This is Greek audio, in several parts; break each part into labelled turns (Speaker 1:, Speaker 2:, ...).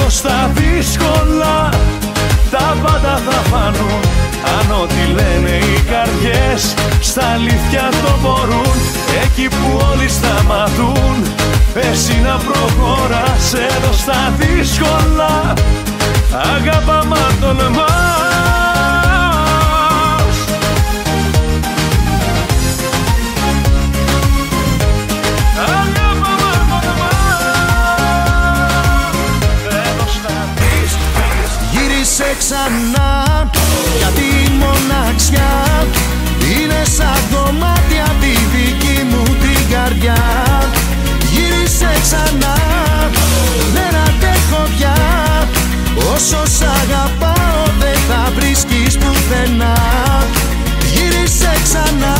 Speaker 1: εδώ στα δύσκολα τα πάντα θα φανούν. Αν ό,τι λένε οι καρδιές στα αλήθεια το μπορούν, εκεί που όλοι σταματούν, εσύ να προχωράς εδώ στα δύσκολα. Αγάπα μα τολμάς. Αγάπα μα τολμάς. Εδώ στα δύσκολα.
Speaker 2: Γύρισε ξανά, γιατί η μοναξιά είναι σαν κομμάτια τη δική μου την καρδιά. Γύρισε ξανά, δεν αντέχω πια. Όσο σ' αγαπάω δεν θα βρίσκεις πουθενά. Γύρισε ξανά.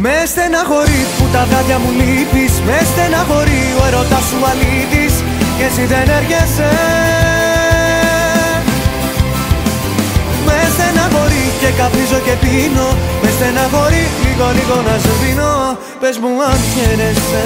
Speaker 3: Με στεναχωρεί που τα δάκια μου λείπεις. Με στεναχωρεί ο έρωτας σου αλήτης και εσύ δεν έρχεσαι. Με στεναχωρεί και καπνίζω και πίνω. Με στεναχωρεί λίγο λίγο να σε δίνω. Πες μου αν χαίρεσαι.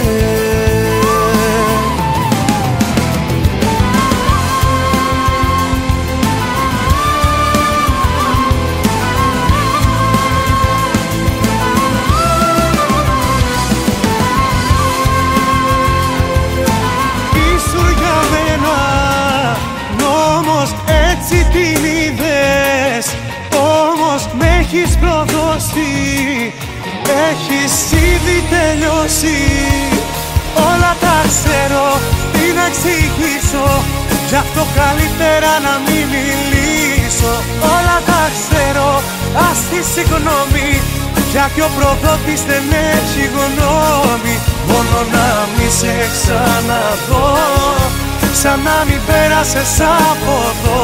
Speaker 3: Έτσι την είδες, όμως μ' έχεις προδώσει. Έχεις ήδη τελειώσει. Όλα τα ξέρω, τι να εξηγήσω. Γι' αυτό καλύτερα να μην μιλήσω. Όλα τα ξέρω, ας τη συγγνώμη. Γιατί ο προδότης δεν έχει γνώμη. Μόνο να μη σε ξαναδώ, σαν να μην πέρασες από εδώ.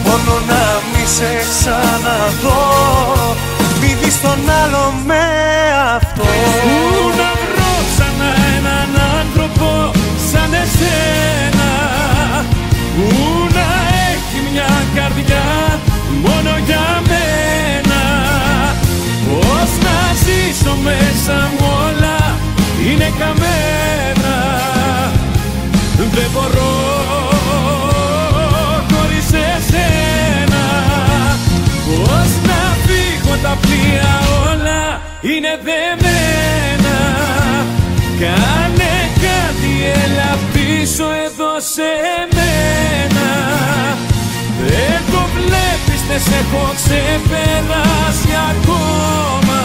Speaker 3: Μόνο να μη σε ξαναδώ, μη δεις τον άλλο με αυτό.
Speaker 1: Πού να βρω ξανά έναν άνθρωπο σαν εσένα, που να έχει μια καρδιά μόνο για μένα. Πώς να ζήσω μέσα μου όλα είναι καμένα. Δεν μπορώ χωρίς εσένα. Πώς να φύγω, τα πλοία όλα είναι δεμένα. Κάνε κάτι, έλα πίσω εδώ σε μένα. Δεν το βλέπεις, δεν σε έχω ξεπεράσει ακόμα.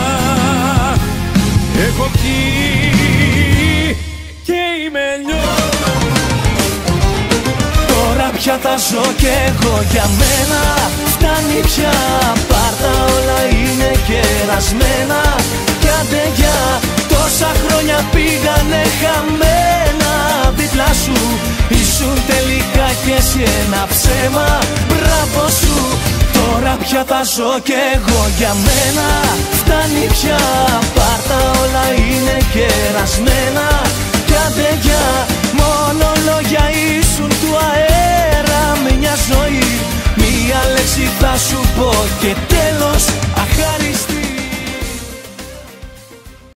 Speaker 1: Έχω πιει και είμαι λιώς. Τώρα πια θα ζω κι εγώ για μένα. Φτάνει πια, πάρτα όλα είναι κερασμένα. Κι άντε για τόσα χρόνια πήγανε χαμένα. Δίπλα σου ήσουν τελικά κι εσύ ένα ψέμα. Μπράβο σου, τώρα πια θα ζω κι εγώ για μένα. Φτάνει πια, πάρτα όλα είναι κερασμένα.